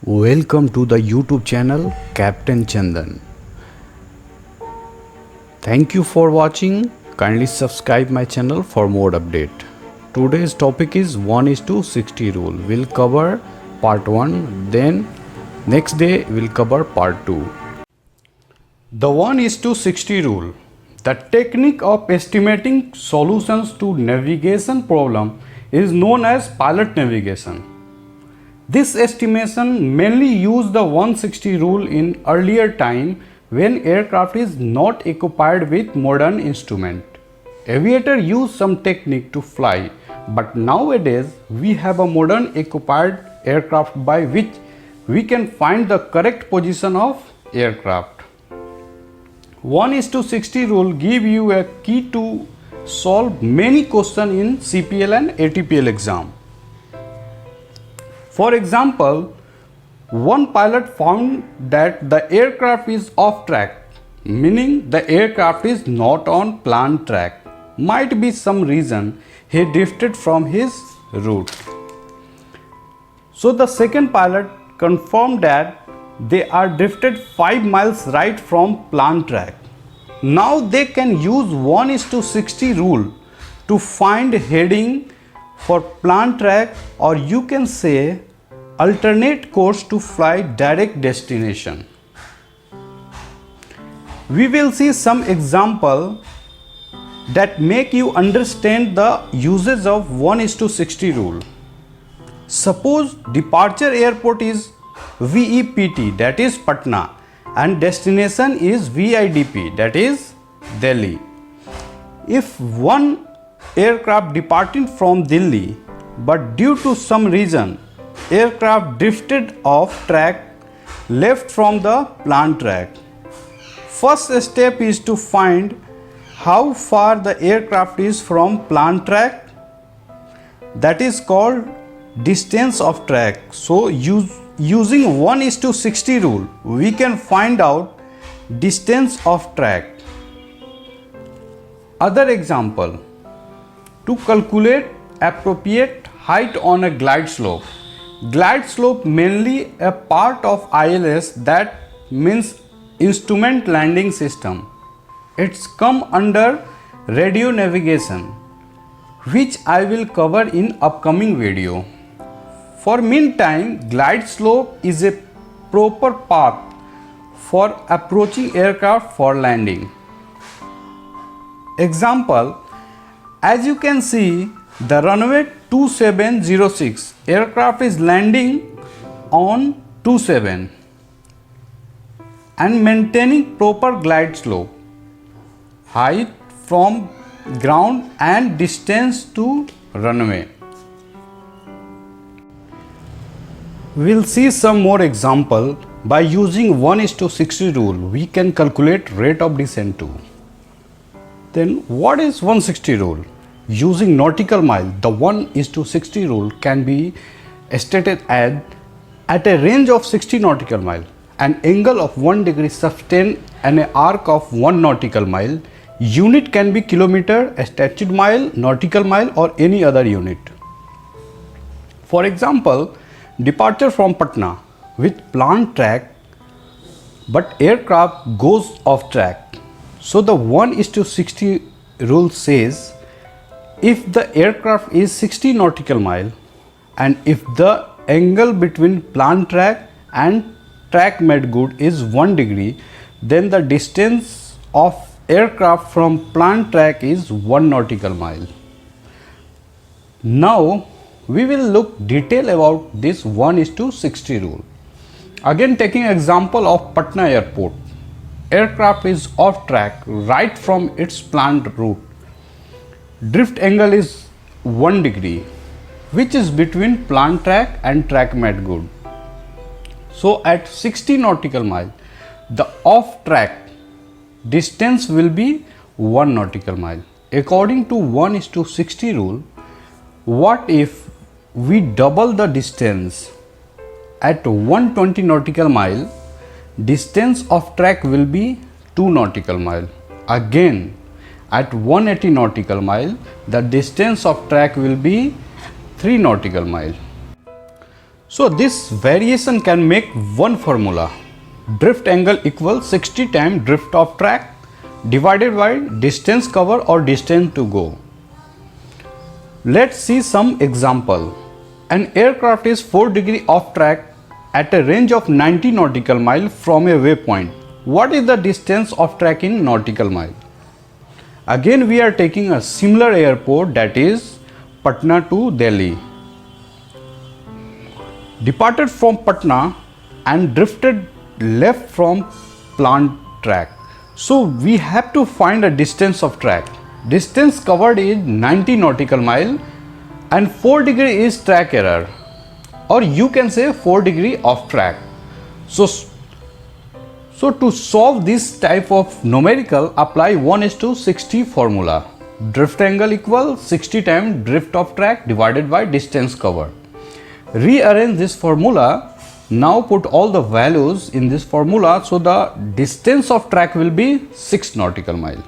Welcome to the YouTube channel Captain Chandan. Thank you for watching. Kindly subscribe my channel for more update. Today's topic is 1:60 rule. We'll cover part 1, then next day we'll cover part 2. The 1:60 rule. The technique of estimating solutions to navigation problem is known as pilot navigation. This estimation mainly used the 160 rule in earlier time when aircraft is not equipped with modern instrument. Aviator use some technique to fly, but nowadays we have a modern equipped aircraft by which we can find the correct position of aircraft. 1:60 rule give you a key to solve many questions in CPL and ATPL exam. For example, one pilot found that the aircraft is off track, meaning the aircraft is not on planned track. Might be some reason he drifted from his route. So the second pilot confirmed that they are drifted 5 miles right from planned track. Now they can use 1:60 rule to find heading for planned track, or you can say alternate course to fly direct destination. We will see some example that make you understand the uses of 1:60 rule. Suppose departure airport is VEPT, that is Patna, and destination is VIDP, that is Delhi. If one aircraft departing from Delhi, but due to some reason aircraft drifted off track, left from the planned track, first step is to find how far the aircraft is from planned track. That is called distance of track. So using 1:60 rule we can find out distance of track. Other example, to calculate appropriate height on a glide slope. Glide slope mainly a part of ILS, that means instrument landing system. It's come under radio navigation, which I will cover in upcoming video. For meantime, glide slope is a proper path for approaching aircraft for landing. Example, as you can see, the runway 2706 aircraft is landing on 27 and maintaining proper glide slope, height from ground and distance to runway. We'll see some more example. By using 1:60 rule we can calculate rate of descent too. Then what is 160 rule? Using nautical mile, the 1:60 rule can be stated as at a range of 60 nautical mile, an angle of 1 degree sustained and an arc of 1 nautical mile. Unit can be kilometer, statute mile, nautical mile, or any other unit. For example, departure from Patna with planned track, but aircraft goes off track. So the 1:60 rule says, if the aircraft is 60 nautical mile and if the angle between planned track and track made good is 1 degree, then the distance of aircraft from planned track is 1 nautical mile. Now we will look detail about this 1:60 rule. Again, taking example of Patna airport. Aircraft is off track right from its planned route. Drift angle is 1 degree, which is between planned track and track made good. So at 60 nautical mile, the off track distance will be 1 nautical mile. According to 1:60 rule, what if we double the distance? At 120 nautical mile, distance of track will be 2 nautical mile. Again, at 180 nautical mile, the distance of track will be 3 nautical mile. So this variation can make one formula. Drift angle equals 60 times drift of track divided by distance covered or distance to go. Let's see some example. An aircraft is 4 degrees off track at a range of 90 nautical mile from a waypoint. What is the distance of track in nautical mile? Again we are taking a similar airport, that is Patna to Delhi. Departed from Patna and drifted left from planned track. So we have to find a distance of track. Distance covered is 90 nautical mile and 4 degree is track error, or you can say 4 degree off track. So to solve this type of numerical, apply 1:60 formula. Drift angle equals 60 times drift of track divided by distance covered. Rearrange this formula. Now put all the values in this formula, so the distance of track will be 6 nautical mile.